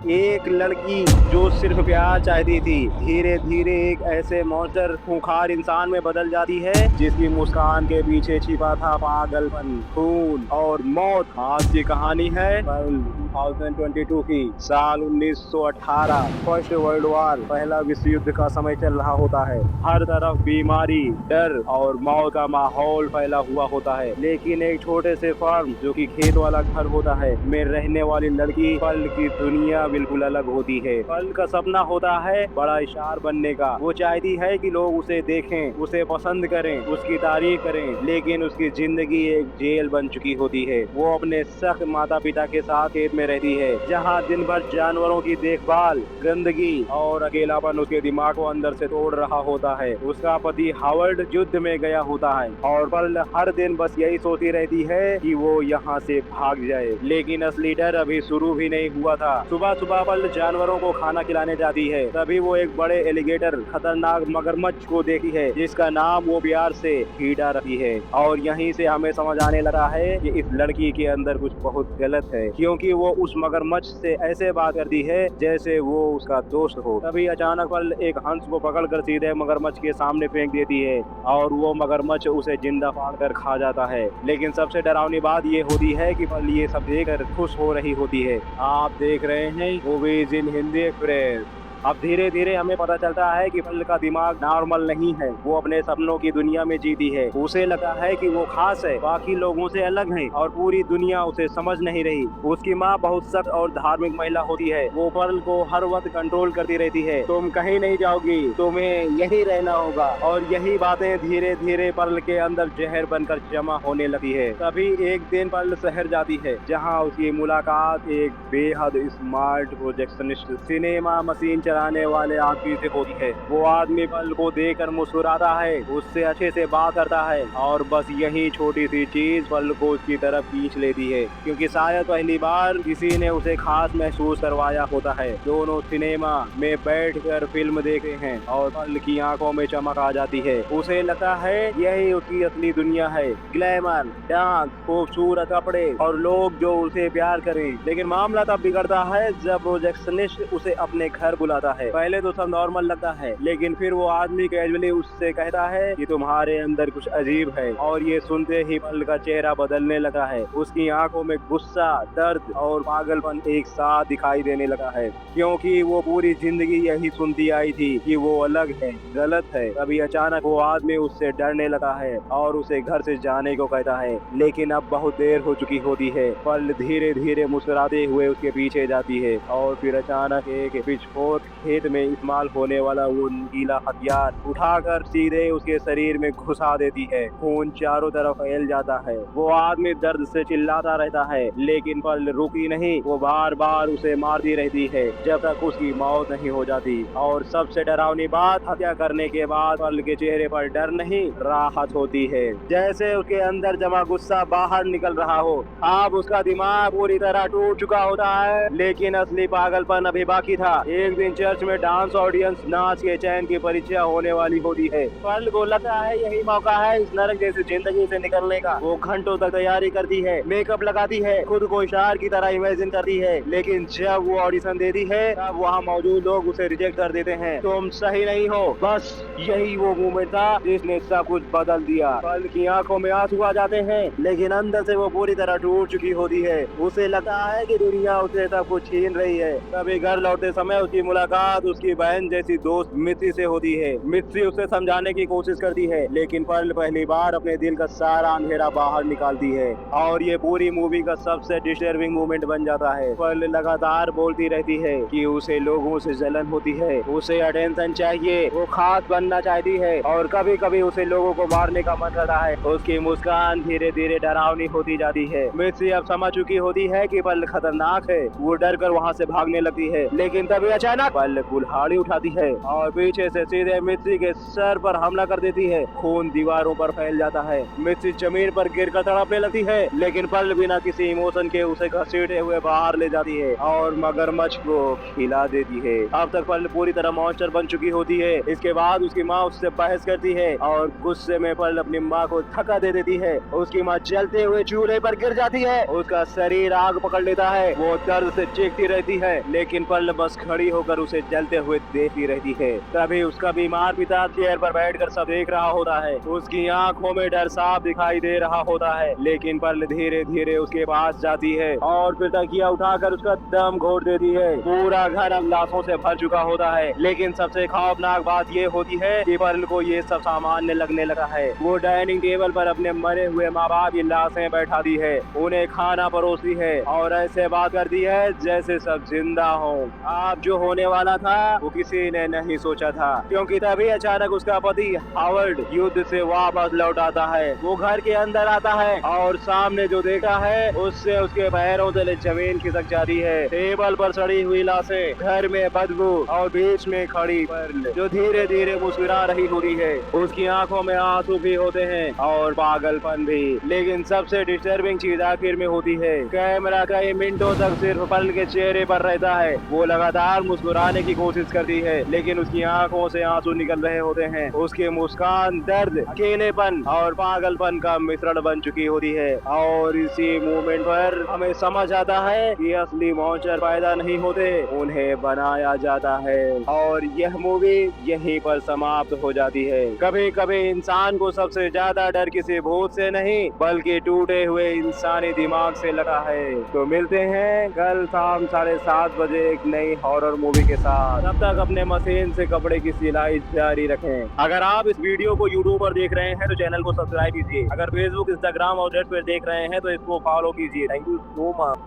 एक लड़की जो सिर्फ प्यार चाहती थी, धीरे धीरे एक ऐसे मॉन्स्टर खूंखार इंसान में बदल जाती है जिसकी मुस्कान के पीछे छिपा था पागलपन, खून और मौत। आज की कहानी है 2022 की, साल 1918। फर्स्ट वर्ल्ड वॉर, पहला विश्व युद्ध का समय चल रहा होता है। हर तरफ बीमारी, डर और मौत का माहौल फैला हुआ होता है। लेकिन एक छोटे से फार्म जो कि खेत वाला घर होता है में रहने वाली लड़की पल की दुनिया बिल्कुल अलग होती है। पल का सपना होता है बड़ा स्टार बनने का। वो चाहती है कि लोग उसे देखें, उसे पसंद करें, उसकी तारीफ करें। लेकिन उसकी जिंदगी एक जेल बन चुकी होती है। वो अपने सख्त माता पिता के साथ खेत में रहती है, जहाँ दिन भर जानवरों की देखभाल, गंदगी और अकेलापन उसके दिमाग को अंदर से तोड़ रहा होता है। उसका पति हावर्ड युद्ध में गया होता है और पल हर दिन बस यही सोचती रहती है कि वो यहाँ से भाग जाए। लेकिन असली डर अभी शुरू भी नहीं हुआ था। सुबह सुबह पल जानवरों को खाना खिलाने जाती है, तभी वो एक बड़े एलिगेटर, खतरनाक मगरमच्छ को देखती है जिसका नाम वो प्यार से हीडा रखी है। और यहीं से हमें समझ आने लगा है कि इस लड़की के अंदर कुछ बहुत गलत है, क्योंकि वो उस मगरमच्छ से ऐसे बात करती है जैसे वो उसका दोस्त हो। तभी अचानक पल एक हंस को पकड़कर सीधे मगरमच्छ के सामने फेंक देती है और वो मगरमच्छ उसे जिंदा फाड़ कर खा जाता है। लेकिन सबसे डरावनी बात ये होती है कि पल ये सब देखकर खुश हो रही होती है। आप देख रहे हैं मूवीज इन हिंदी एक्सप्रेस। अब धीरे धीरे हमें पता चलता है कि पल का दिमाग नॉर्मल नहीं है। वो अपने सपनों की दुनिया में जीती है। उसे लगा है कि वो खास है, बाकी लोगों से अलग है और पूरी दुनिया उसे समझ नहीं रही। उसकी माँ बहुत सख्त और धार्मिक महिला होती है। वो पल को हर वक्त कंट्रोल करती रहती है। तुम कहीं नहीं जाओगी, तुम्हें यही रहना होगा। और यही बातें धीरे धीरे पल के अंदर जहर बनकर जमा होने लगी है। तभी एक दिन पल शहर जाती है, जहाँ उसकी मुलाकात एक बेहद स्मार्ट प्रोजेक्शनिस्ट सिनेमा मशीन चलाने वाले आदमी से होती है। वो आदमी पल को देखकर मुस्कुराता है, उससे अच्छे से बात करता है और बस यही छोटी सी चीज पल को उसकी तरफ खींच लेती है, क्योंकि शायद पहली बार किसी ने उसे खास महसूस करवाया होता है। दोनों सिनेमा में बैठकर फिल्म देखते हैं और पल की आंखों में चमक आ जाती है। उसे लगता है यही उसकी असली दुनिया है, ग्लैमर, डांस, खूबसूरत कपड़े और लोग जो उसे प्यार करें। लेकिन मामला तब बिगड़ता है जब प्रोजेक्शनिस्ट उसे अपने घर बुलाता है। पहले तो सब नॉर्मल लगता है, लेकिन फिर वो आदमी कैजुअली उससे कहता है कि तुम्हारे अंदर कुछ अजीब है। और ये सुनते ही पल का चेहरा बदलने लगा है। उसकी आंखों में गुस्सा, दर्द और पागलपन एक साथ दिखाई देने लगा है, क्योंकि वो पूरी जिंदगी यही सुनती आई थी कि वो अलग है, गलत है। तभी अचानक वो आदमी उससे डरने लगा है और उसे घर से जाने को कहता है। लेकिन अब बहुत देर हो चुकी होती है। पल धीरे धीरे मुस्कुराते हुए उसके पीछे जाती है और फिर अचानक एक पिचफोर्क खेत में इस्तेमाल होने वाला वो नीला हथियार उठाकर सीधे उसके शरीर में घुसा देती है। खून चारों तरफ फैल जाता है। वो आदमी दर्द से चिल्लाता रहता है, लेकिन पल रुकी नहीं। वो बार बार उसे मारती रहती है जब तक उसकी मौत नहीं हो जाती। और सबसे डरावनी बात, हत्या करने के बाद पल के चेहरे पर डर नहीं, राहत होती है, जैसे उसके अंदर जमा गुस्सा बाहर निकल रहा हो। अब उसका दिमाग पूरी तरह टूट चुका होता है, लेकिन असली पागलपन अभी बाकी था। एक दिन चर्च में डांस ऑडियंस नाच के चैन की परीक्षा होने वाली होती है। पल को लगता है यही मौका है इस नरक जैसी जिंदगी से निकलने का। वो घंटों तक तैयारी करती है, मेकअप लगाती है, खुद को स्टार की तरह इमेजिन करती है। लेकिन जब वो ऑडिशन देती है तब वहाँ मौजूद लोग उसे रिजेक्ट कर देते हैं। तुम सही नहीं हो। बस यही वो मोमेंट था जिसने सब कुछ बदल दिया। पल की आंखों में आंसू आ जाते हैं, लेकिन अंदर से वो पूरी तरह टूट चुकी होती है। उसे लगता है कि दुनिया उसे सब कुछ छीन रही है। तभी घर लौटते समय उसकी मुलाकात उसकी बहन जैसी दोस्त मित्सी से होती है। मित्सी उसे समझाने की कोशिश करती है, लेकिन पल पहली बार अपने दिल का सारा अंधेरा बाहर निकालती है। और ये पूरी मूवी का सबसे डिस्टर्बिंग मोमेंट बन जाता है। पल लगातार बोलती रहती है कि उसे लोगों से जलन होती है, उसे अटेंशन चाहिए, वो खास बनना चाहती है और कभी कभी उसे लोगों को मारने का मन करता है। उसकी मुस्कान धीरे धीरे डरावनी होती जाती है। मित्सी अब समझ चुकी होती है कि पल खतरनाक है। वो डर कर वहाँ से भागने लगती है, लेकिन तभी अचानक पल कुल्हाड़ी उठाती है और पीछे से सीधे मिस्त्री के सर पर हमला कर देती है। खून दीवारों पर फैल जाता है। मिस्त्री जमीन पर गिरकर तड़पने लगती है, लेकिन पल बिना किसी इमोशन के उसे घसीटते हुए बाहर ले जाती है और मगरमच्छ को खिला देती है। अब तक पल पूरी तरह मॉन्स्टर बन चुकी होती है। इसके बाद उसकी माँ उससे बहस करती है और गुस्से में पल अपनी माँ को धक्का दे देती है। उसकी माँ जलते हुए चूल्हे पर गिर जाती है। उसका शरीर आग पकड़ लेता है। वो दर्द से चीखती रहती है, लेकिन पल बस खड़ी होकर उसे जलते हुए देखती रहती है। तभी उसका बीमार पिता चेयर पर बैठकर सब देख रहा होता है। उसकी आंखों में डर साफ दिखाई दे रहा होता है, लेकिन पल धीरे धीरे उसके पास जाती है और फिर तकिया उठाकर उसका दम घोट देती है। पूरा घर अब लाशों से भर चुका होता है, लेकिन सबसे खौफनाक बात ये होती है कि पल को ये सब सामान्य लगने लगा है। वो डाइनिंग टेबल पर अपने मरे हुए माँ बाप की लाशें बैठा दी है, उन्हें खाना परोसती है और ऐसे बात करती है जैसे सब जिंदा हो। अब जो होने वाला था वो किसी ने नहीं सोचा था, क्योंकि तभी अचानक उसका पति हावर्ड युद्ध से वापस लौट आता है। वो घर के अंदर आता है और सामने जो देखा है उससे उसके पैरों तले जमीन खिसक जाती है। टेबल पर सड़ी हुई लाशें, घर में बदबू और बीच में खड़ी पर्ल जो धीरे धीरे मुस्कुरा रही होती है। उसकी आंखों में आंसू भी होते हैं और पागलपन भी। लेकिन सबसे डिस्टर्बिंग चीज आखिर में होती है। कैमरा कई मिनटों तक सिर्फ पल के चेहरे पर रहता है। वो लगातार मुस्कुराने की कोशिश करती है, लेकिन उसकी आंखों से आंसू निकल रहे होते हैं। उसकी मुस्कान दर्द, अकेलेपन और पागलपन का मिश्रण बन चुकी होती है। और इसी मोमेंट पर हमें समझ आता है कि असली मॉन्स्टर पैदा नहीं होते, उन्हें बनाया जाता है। और यह मूवी यहीं पर समाप्त हो जाती है। कभी कभी इंसान को सबसे ज्यादा डर किसी भूत से नहीं, बल्कि टूटे हुए इंसानी दिमाग से लगा है। तो मिलते हैं कल शाम 7:30 बजे एक नई हॉरर मूवी के साथ। तब तक अपने मशीन से कपड़े की सिलाई जारी रखें। अगर आप इस वीडियो को यूट्यूब पर देख रहे हैं तो चैनल को सब्सक्राइब कीजिए। अगर फेसबुक, इंस्टाग्राम और नेट पर देख रहे हैं तो इसको फॉलो कीजिए। Thank you so much.